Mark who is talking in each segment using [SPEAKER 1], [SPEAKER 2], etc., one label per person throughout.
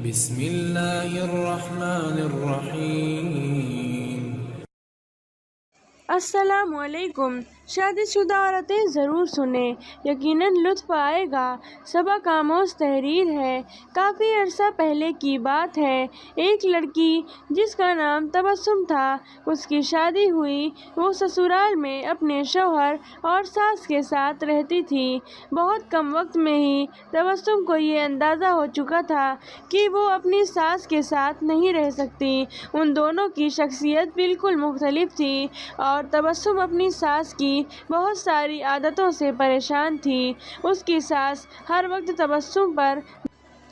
[SPEAKER 1] بسم اللہ الرحمن الرحیم۔
[SPEAKER 2] السلام علیکم۔ شادی شدہ عورتیں ضرور سنیں، یقیناً لطف آئے گا۔ سبق آموز تحریر ہے۔ کافی عرصہ پہلے کی بات ہے، ایک لڑکی جس کا نام تبسم تھا، اس کی شادی ہوئی۔ وہ سسرال میں اپنے شوہر اور ساس کے ساتھ رہتی تھی۔ بہت کم وقت میں ہی تبسم کو یہ اندازہ ہو چکا تھا کہ وہ اپنی ساس کے ساتھ نہیں رہ سکتی۔ ان دونوں کی شخصیت بالکل مختلف تھی اور تبسم اپنی ساس کی بہت ساری عادتوں سے پریشان تھی۔ اس کی ساس ہر وقت تبسم پر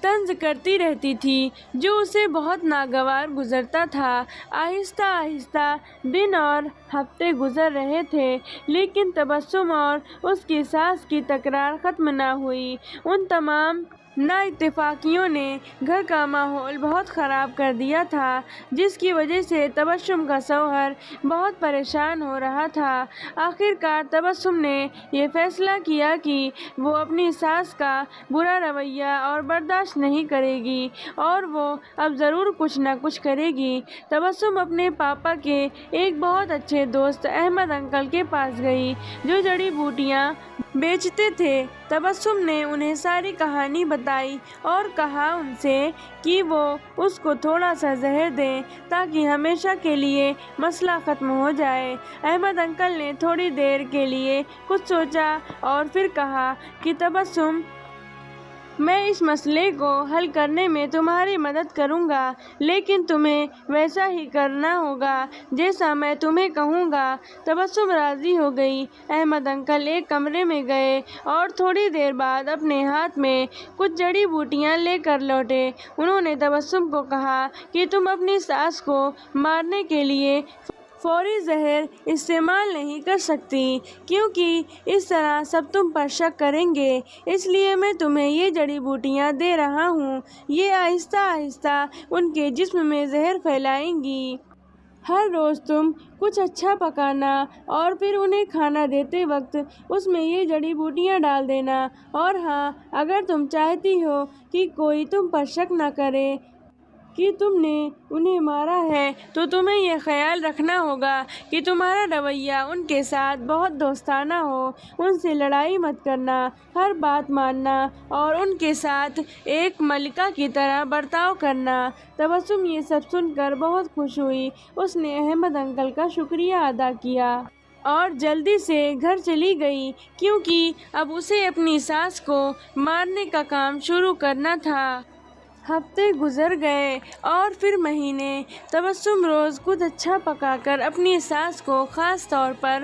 [SPEAKER 2] طنز کرتی رہتی تھی، جو اسے بہت ناگوار گزرتا تھا۔ آہستہ آہستہ دن اور ہفتے گزر رہے تھے، لیکن تبسم اور اس کی ساس کی تکرار ختم نہ ہوئی۔ ان تمام نااتفاقیوں نے گھر کا ماحول بہت خراب کر دیا تھا، جس کی وجہ سے تبسم کا شوہر بہت پریشان ہو رہا تھا۔ آخر کار تبسم نے یہ فیصلہ کیا کہ وہ اپنی ساس کا برا رویہ اور برداشت نہیں کرے گی، اور وہ اب ضرور کچھ نہ کچھ کرے گی۔ تبسم اپنے پاپا کے ایک بہت اچھے دوست احمد انکل کے پاس گئی، جو جڑی بوٹیاں بیچتے تھے۔ تبسم نے انہیں ساری کہانی بتائی اور کہا ان سے کہ وہ اس کو تھوڑا سا زہر دیں تاکہ ہمیشہ کے لیے مسئلہ ختم ہو جائے۔ احمد انکل نے تھوڑی دیر کے لیے کچھ سوچا اور پھر کہا کہ تبسم، میں اس مسئلے کو حل کرنے میں تمہاری مدد کروں گا، لیکن تمہیں ویسا ہی کرنا ہوگا جیسا میں تمہیں کہوں گا۔ تبسم راضی ہو گئی۔ احمد انکل ایک کمرے میں گئے اور تھوڑی دیر بعد اپنے ہاتھ میں کچھ جڑی بوٹیاں لے کر لوٹے۔ انہوں نے تبسم کو کہا کہ تم اپنی ساس کو مارنے کے لیے فوری زہر استعمال نہیں کر سکتی، کیونکہ اس طرح سب تم پر شک کریں گے، اس لیے میں تمہیں یہ جڑی بوٹیاں دے رہا ہوں۔ یہ آہستہ آہستہ ان کے جسم میں زہر پھیلائیں گی۔ ہر روز تم کچھ اچھا پکانا اور پھر انہیں کھانا دیتے وقت اس میں یہ جڑی بوٹیاں ڈال دینا۔ اور ہاں، اگر تم چاہتی ہو کہ کوئی تم پر شک نہ کرے کہ تم نے انہیں مارا ہے، تو تمہیں یہ خیال رکھنا ہوگا کہ تمہارا رویہ ان کے ساتھ بہت دوستانہ ہو۔ ان سے لڑائی مت کرنا، ہر بات ماننا اور ان کے ساتھ ایک ملکہ کی طرح برتاؤ کرنا۔ تبسم یہ سب سن کر بہت خوش ہوئی۔ اس نے احمد انکل کا شکریہ ادا کیا اور جلدی سے گھر چلی گئی، کیونکہ اب اسے اپنی ساس کو مارنے کا کام شروع کرنا تھا۔ ہفتے گزر گئے اور پھر مہینے۔ تبسم روز کچھ اچھا پکا کر اپنی ساس کو خاص طور پر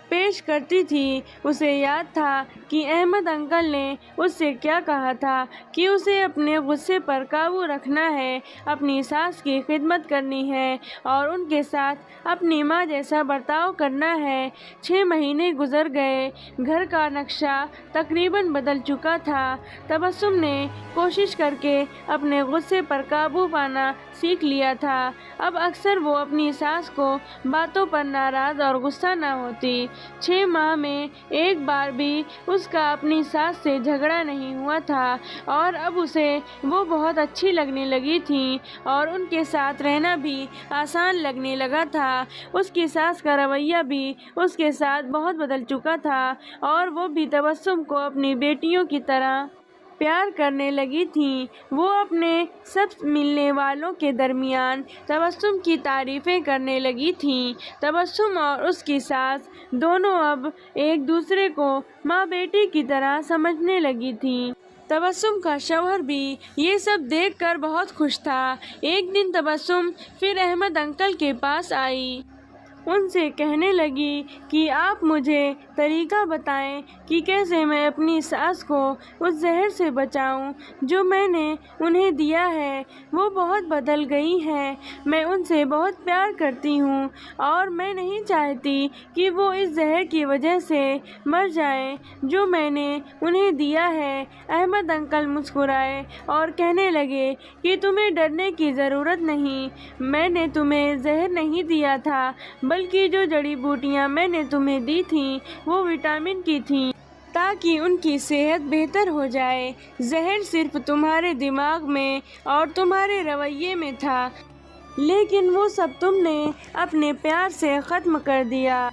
[SPEAKER 2] پیش کرتی تھی۔ اسے یاد تھا کہ احمد انکل نے اس سے کیا کہا تھا کہ اسے اپنے غصے پر قابو رکھنا ہے، اپنی ساس کی خدمت کرنی ہے اور ان کے ساتھ اپنی ماں جیسا برتاؤ کرنا ہے۔ 6 مہینے گزر گئے۔ گھر کا نقشہ تقریباً بدل چکا تھا۔ تبسم نے کوشش کر کے اپنے غصے پر قابو پانا سیکھ لیا تھا۔ اب اکثر وہ اپنی ساس کو باتوں پر ناراض اور غصہ نہ ہوتی۔ 6 ماہ میں ایک بار بھی اس کا اپنی ساس سے جھگڑا نہیں ہوا تھا، اور اب اسے وہ بہت اچھی لگنے لگی تھیں اور ان کے ساتھ رہنا بھی آسان لگنے لگا تھا۔ اس کی ساس کا رویہ بھی اس کے ساتھ بہت بدل چکا تھا، اور وہ بھی تبسم کو اپنی بیٹیوں کی طرح پیار کرنے لگی تھیں۔ وہ اپنے سب ملنے والوں کے درمیان تبسم کی تعریفیں کرنے لگی تھیں۔ تبسم اور اس کی ساس دونوں اب ایک دوسرے کو ماں بیٹی کی طرح سمجھنے لگی تھیں۔ تبسم کا شوہر بھی یہ سب دیکھ کر بہت خوش تھا۔ ایک دن تبسم پھر احمد انکل کے پاس آئی۔ ان سے کہنے لگی کہ آپ مجھے طریقہ بتائیں کہ کیسے میں اپنی ساس کو اس زہر سے بچاؤں جو میں نے انہیں دیا ہے۔ وہ بہت بدل گئی ہیں۔ میں ان سے بہت پیار کرتی ہوں اور میں نہیں چاہتی کہ وہ اس زہر کی وجہ سے مر جائیں جو میں نے انہیں دیا ہے۔ احمد انکل مسکرائے اور کہنے لگے کہ تمہیں ڈرنے کی ضرورت نہیں، میں نے تمہیں زہر نہیں دیا تھا، بلکہ جو جڑی بوٹیاں میں نے تمہیں دی تھیں وہ وٹامن کی تھیں۔ تاکہ ان کی صحت بہتر ہو جائے۔ زہر صرف تمہارے دماغ میں اور تمہارے رویے میں تھا، لیکن وہ سب تم نے اپنے پیار سے ختم کر دیا۔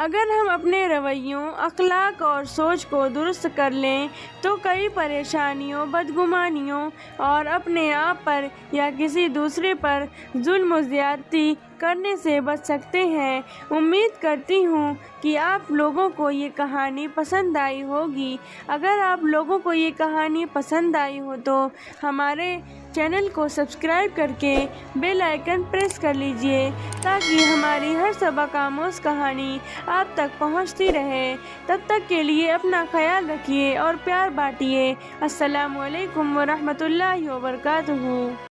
[SPEAKER 2] اگر ہم اپنے رویوں، اخلاق اور سوچ کو درست کر لیں تو کئی پریشانیوں، بدگمانیوں اور اپنے آپ پر یا کسی دوسرے پر ظلم و زیادتی کرنے سے بچ سکتے ہیں۔ امید کرتی ہوں کہ آپ لوگوں کو یہ کہانی پسند آئی ہوگی۔ اگر آپ لوگوں کو یہ کہانی پسند آئی ہو تو ہمارے چینل کو سبسکرائب کر کے بیل آئیکن پریس کر لیجئے تاکہ ہماری ہر سبق آموز کہانی آپ تک پہنچتی رہے۔ تب تک کے لیے اپنا خیال رکھیے اور پیار بانٹیے۔ السلام علیکم ورحمۃ اللہ وبرکاتہ۔